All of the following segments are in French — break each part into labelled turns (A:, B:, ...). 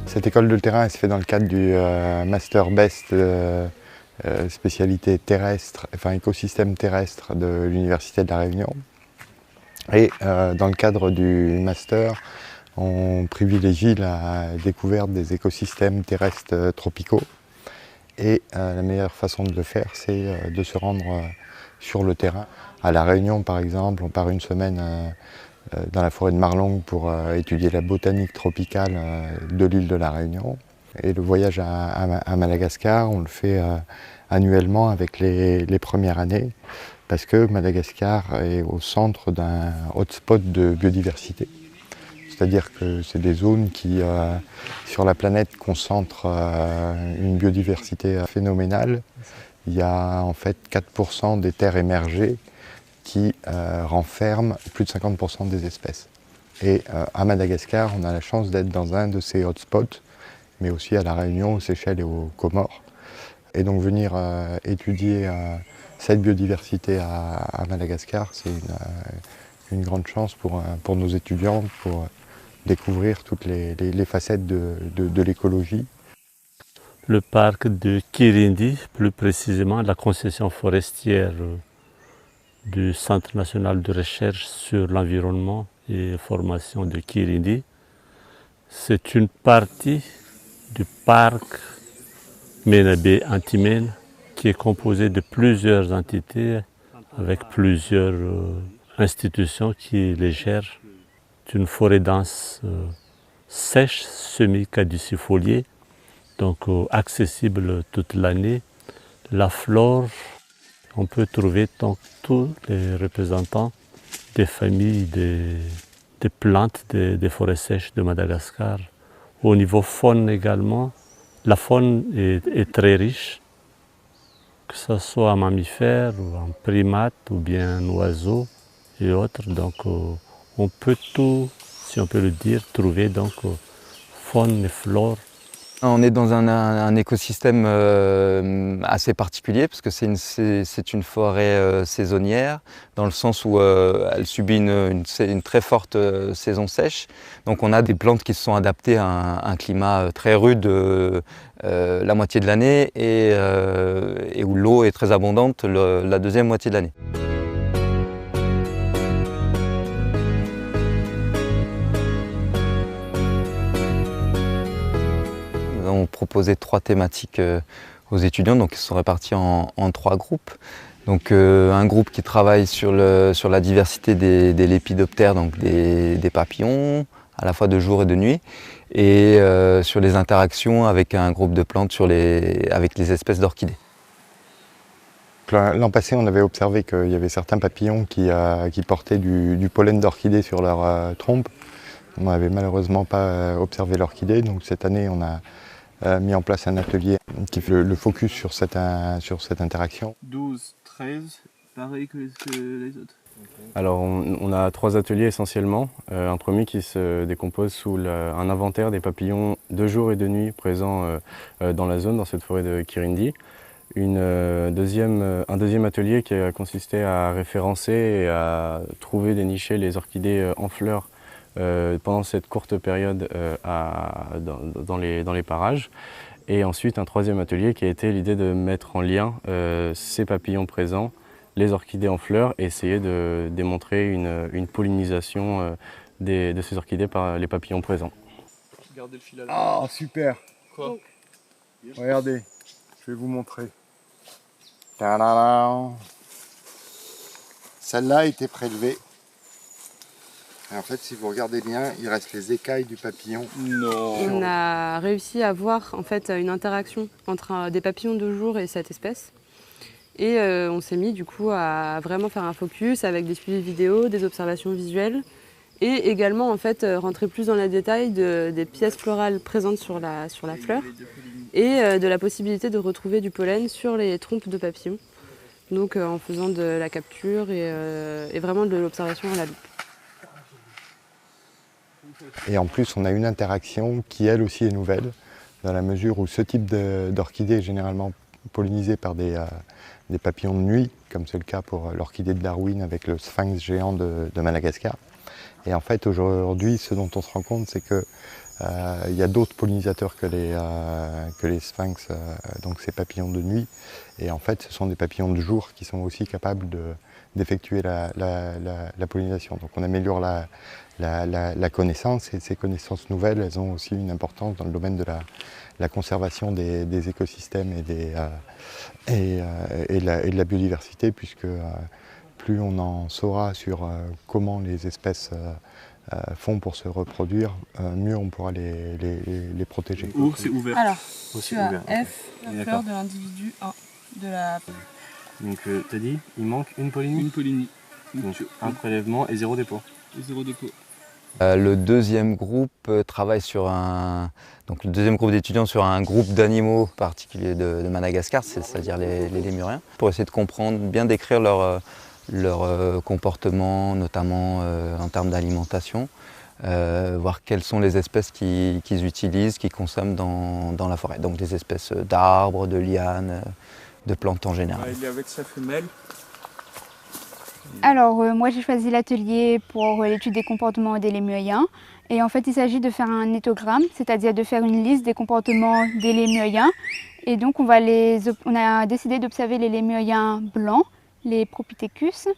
A: Cette école de terrain elle se fait dans le cadre du Master Best spécialité terrestre, enfin écosystème terrestre de l'Université de La Réunion. Et dans le cadre du Master, on privilégie la découverte des écosystèmes terrestres tropicaux. Et la meilleure façon de le faire, c'est de se rendre sur le terrain. À La Réunion, par exemple, on part une semaine dans la forêt de Marlongue pour étudier la botanique tropicale de l'île de La Réunion. Et le voyage à Madagascar, on le fait annuellement avec les premières années, parce que Madagascar est au centre d'un hotspot de biodiversité. C'est-à-dire que c'est des zones qui, sur la planète, concentrent une biodiversité phénoménale. Il y a en fait 4% des terres émergées qui renferment plus de 50% des espèces. Et à Madagascar, on a la chance d'être dans un de ces hotspots, mais aussi à La Réunion, aux Seychelles et aux Comores. Et donc venir étudier cette biodiversité à Madagascar, c'est une grande chance pour nos étudiants, pour découvrir toutes les facettes de l'écologie.
B: Le parc de Kirindi, plus précisément la concession forestière du Centre national de recherche sur l'environnement et formation de Kirindi. C'est une partie du parc Menabé Antimène qui est composé de plusieurs entités avec plusieurs institutions qui les gèrent. C'est une forêt dense sèche, semi-caducifoliée, donc accessible toute l'année. La flore, on peut trouver donc tous les représentants des familles des plantes des forêts sèches de Madagascar. Au niveau faune également, la faune est très riche, que ce soit en mammifères, ou en primates, ou bien en oiseaux et autres. Donc on peut tout, si on peut le dire, trouver donc faune et flore.
C: On est dans un écosystème assez particulier parce que c'est une forêt saisonnière dans le sens où elle subit une très forte saison sèche. Donc on a des plantes qui se sont adaptées à un climat très rude la moitié de l'année et où l'eau est très abondante la deuxième moitié de l'année. On proposait 3 thématiques aux étudiants, donc ils sont répartis en 3 groupes. Donc un groupe qui travaille sur la diversité des lépidoptères, donc des papillons, à la fois de jour et de nuit, et sur les interactions avec un groupe de plantes avec les espèces d'orchidées.
A: L'an passé, on avait observé qu'il y avait certains papillons qui portaient du pollen d'orchidée sur leur trompe. On n'avait malheureusement pas observé l'orchidée, donc cette année on a mis en place un atelier qui fait le focus sur cette interaction.
D: 12, 13, pareil que les autres.
E: Alors on a 3 ateliers essentiellement. Un premier qui se décompose sous un inventaire des papillons de jour et de nuit présents dans la zone, dans cette forêt de Kirindi. Un deuxième atelier qui a consisté à référencer et à trouver, dénicher les orchidées en fleurs pendant cette courte période dans les parages. Et ensuite un troisième atelier qui a été l'idée de mettre en lien ces papillons présents, les orchidées en fleurs, et essayer de démontrer une pollinisation de ces orchidées par les papillons présents.
D: Gardez le fil à la
A: Ah, super.
D: Quoi?
A: Regardez, je vais vous montrer. Tadam. Celle-là a été prélevée. Et en fait, si vous regardez bien, il reste les écailles du papillon.
D: Non.
F: On a réussi à voir en fait une interaction entre des papillons de jour et cette espèce. Et on s'est mis du coup à vraiment faire un focus avec des suivis vidéo, des observations visuelles et également en fait rentrer plus dans les détails des pièces florales présentes sur la fleur et de la possibilité de retrouver du pollen sur les trompes de papillons. Donc en faisant de la capture et vraiment de l'observation à la loupe.
A: Et en plus, on a une interaction qui, elle aussi, est nouvelle, dans la mesure où ce type d'orchidée est généralement pollinisé par des papillons de nuit, comme c'est le cas pour l'orchidée de Darwin avec le sphinx géant de Madagascar. Et en fait, aujourd'hui, ce dont on se rend compte, c'est que il y a d'autres pollinisateurs que les sphinx, donc ces papillons de nuit. Et en fait, ce sont des papillons de jour qui sont aussi capables d'effectuer la pollinisation. Donc on améliore la connaissance, et ces connaissances nouvelles, elles ont aussi une importance dans le domaine de la conservation des écosystèmes et de la biodiversité, puisque plus on en saura sur comment les espèces font pour se reproduire, mieux on pourra les protéger.
D: Où c'est ouvert?
F: Alors,
D: C'est
F: tu as
D: ouvert.
F: F, la
D: D'accord.
F: fleur de l'individu 1 de la...
E: Donc t'as dit, il manque une pollinie,
D: Une pollinie.
E: donc un prélèvement et 0 dépôt.
D: Et 0 dépôt.
C: Le deuxième groupe travaille sur le deuxième groupe d'étudiants sur un groupe d'animaux particuliers de Madagascar, c'est-à-dire les lémuriens, pour essayer de comprendre, bien décrire leur comportement, notamment en termes d'alimentation, voir quelles sont les espèces qu'ils utilisent, qu'ils consomment dans la forêt. Donc des espèces d'arbres, de lianes, de plantes en général.
D: Il est avec sa femelle.
G: Alors, moi j'ai choisi l'atelier pour l'étude des comportements des lémuriens. Et en fait, il s'agit de faire un éthogramme, c'est-à-dire de faire une liste des comportements des lémuriens. Et donc, on a décidé d'observer les lémuriens blancs, les Propithecus.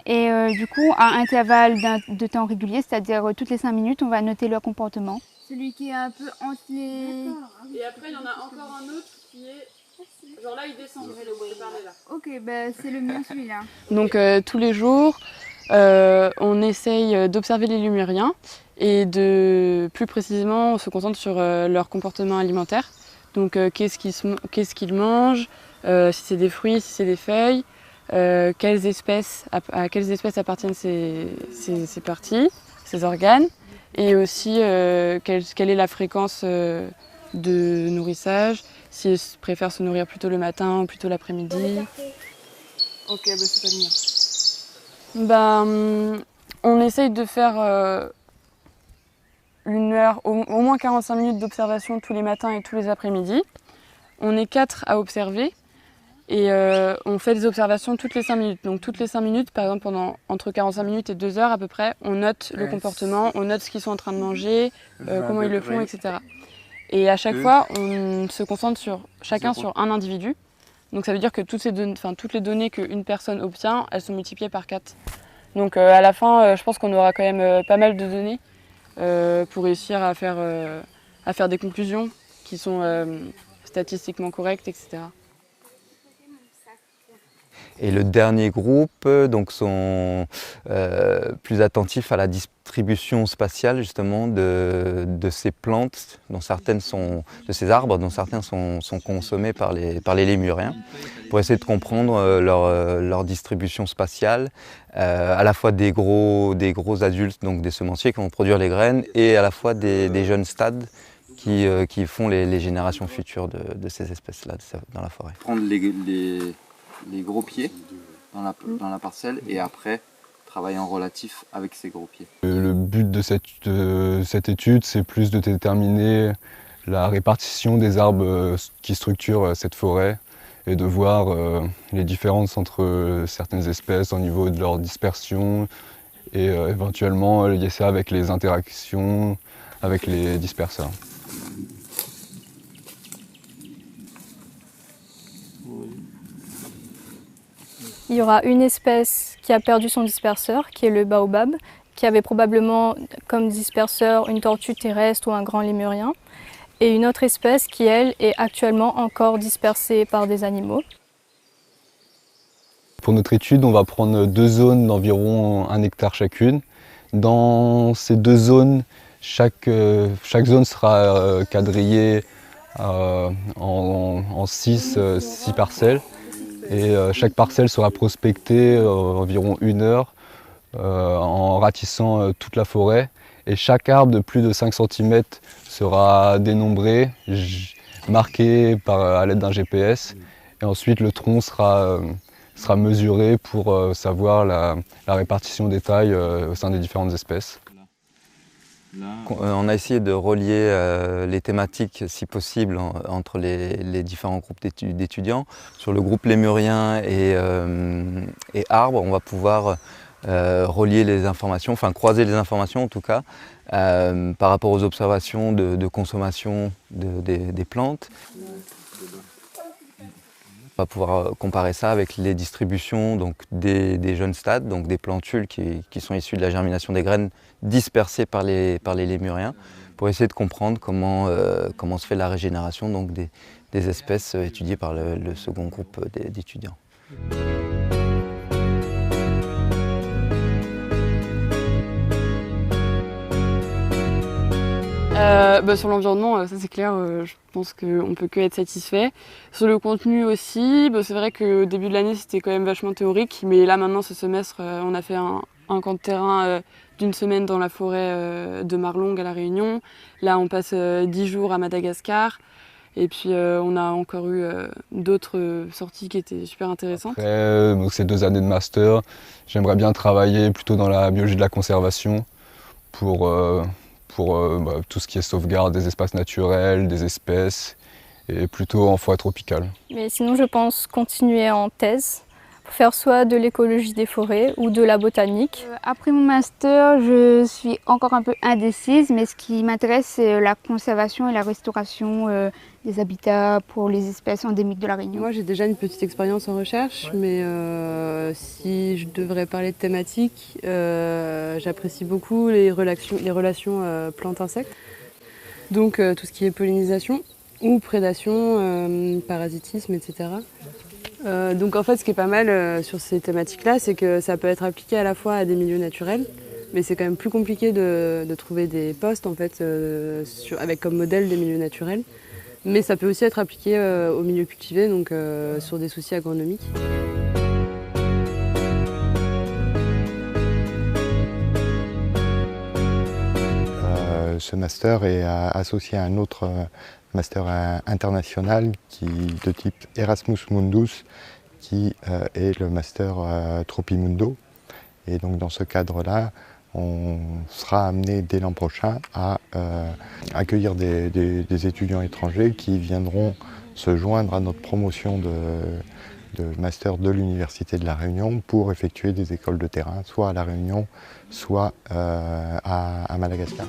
G: Et du coup, à intervalles de temps régulier, c'est-à-dire toutes les 5 minutes, on va noter leur comportement. Celui qui est un peu entre les...
F: Et après, il y en a encore un autre qui est... Genre là, il descend, je parler là.
G: Ok, bah, c'est le mien celui-là.
F: Donc tous les jours, on essaye d'observer les lémuriens et plus précisément, on se concentre sur leur comportement alimentaire. Donc qu'est-ce qu'ils mangent, si c'est des fruits, si c'est des feuilles, à quelles espèces appartiennent ces parties, ces organes, et aussi quelle est la fréquence de nourrissage, s'ils préfèrent se nourrir plutôt le matin ou plutôt l'après-midi. Ok, bah c'est pas le mien. On essaye de faire 1 heure, au moins 45 minutes d'observation tous les matins et tous les après-midi. On est 4 à observer et on fait des observations toutes les 5 minutes. Donc toutes les 5 minutes, par exemple entre 45 minutes et 2 heures à peu près, on note le comportement, on note ce qu'ils sont en train de manger, comment ils le font, etc. Et à chaque fois, on se concentre chacun sur un individu. Donc ça veut dire que toutes les données qu'une personne obtient, elles sont multipliées par 4. Donc à la fin, je pense qu'on aura quand même pas mal de données pour réussir à faire des conclusions qui sont statistiquement correctes, etc.
C: Et le dernier groupe donc, sont plus attentifs à la distribution spatiale justement de ces plantes, dont certaines de ces arbres, dont certains sont consommés par les lémuriens, pour essayer de comprendre leur distribution spatiale, à la fois des gros adultes, donc des semenciers qui vont produire les graines, et à la fois des jeunes stades qui font les générations futures de ces espèces-là dans la forêt.
H: Prendre les gros pieds dans la parcelle et après travailler en relatif avec ces gros pieds.
I: Le but de cette étude, c'est plus de déterminer la répartition des arbres qui structurent cette forêt et de voir les différences entre certaines espèces au niveau de leur dispersion et éventuellement lier ça avec les interactions avec les disperseurs.
J: Il y aura une espèce qui a perdu son disperseur, qui est le baobab, qui avait probablement comme disperseur une tortue terrestre ou un grand lémurien, et une autre espèce qui, elle, est actuellement encore dispersée par des animaux.
I: Pour notre étude, on va prendre 2 zones d'environ 1 hectare chacune. Dans ces 2 zones, chaque zone sera quadrillée en 6 parcelles. Et chaque parcelle sera prospectée environ 1 heure en ratissant toute la forêt. Et chaque arbre de plus de 5 cm sera dénombré, marqué à l'aide d'un GPS. Et ensuite, le tronc sera mesuré pour savoir la répartition des tailles au sein des différentes espèces.
C: On a essayé de relier les thématiques, si possible, entre les différents groupes d'étudiants. Sur le groupe lémurien et arbres, on va pouvoir relier les informations, enfin croiser les informations en tout cas, par rapport aux observations de consommation des plantes. On va pouvoir comparer ça avec les distributions donc, des jeunes stades, donc des plantules qui sont issues de la germination des graines dispersées par les lémuriens, pour essayer de comprendre comment se fait la régénération donc, des espèces étudiées par le second groupe d'étudiants.
F: Sur l'environnement, ça c'est clair, je pense qu'on peut que être satisfait. Sur le contenu aussi, c'est vrai qu'au début de l'année c'était quand même vachement théorique, mais là maintenant ce semestre on a fait un camp de terrain d'1 semaine dans la forêt de Marlongue à La Réunion. Là on passe 10 jours à Madagascar. Et puis on a encore eu d'autres sorties qui étaient super intéressantes.
I: Après, donc ces 2 années de master, j'aimerais bien travailler plutôt dans la biologie de la conservation pour tout ce qui est sauvegarde des espaces naturels, des espèces, et plutôt en forêt tropicale.
J: Mais sinon, je pense continuer en thèse, pour faire soit de l'écologie des forêts ou de la botanique.
G: Après mon master, je suis encore un peu indécise, mais ce qui m'intéresse, c'est la conservation et la restauration des habitats pour les espèces endémiques de La Réunion.
F: Moi, j'ai déjà une petite expérience en recherche, mais si je devrais parler de thématiques, j'apprécie beaucoup les relations plantes-insectes. Donc tout ce qui est pollinisation ou prédation, parasitisme, etc. Donc en fait, ce qui est pas mal sur ces thématiques-là, c'est que ça peut être appliqué à la fois à des milieux naturels, mais c'est quand même plus compliqué de trouver des postes en fait, avec comme modèle des milieux naturels. Mais ça peut aussi être appliqué aux milieux cultivés, donc sur des soucis agronomiques.
A: Ce master est associé à un autre master international de type Erasmus Mundus, qui est le master Tropimundo. Et donc dans ce cadre-là, on sera amené dès l'an prochain à accueillir des étudiants étrangers qui viendront se joindre à notre promotion de master de l'Université de La Réunion pour effectuer des écoles de terrain, soit à La Réunion, soit à Madagascar.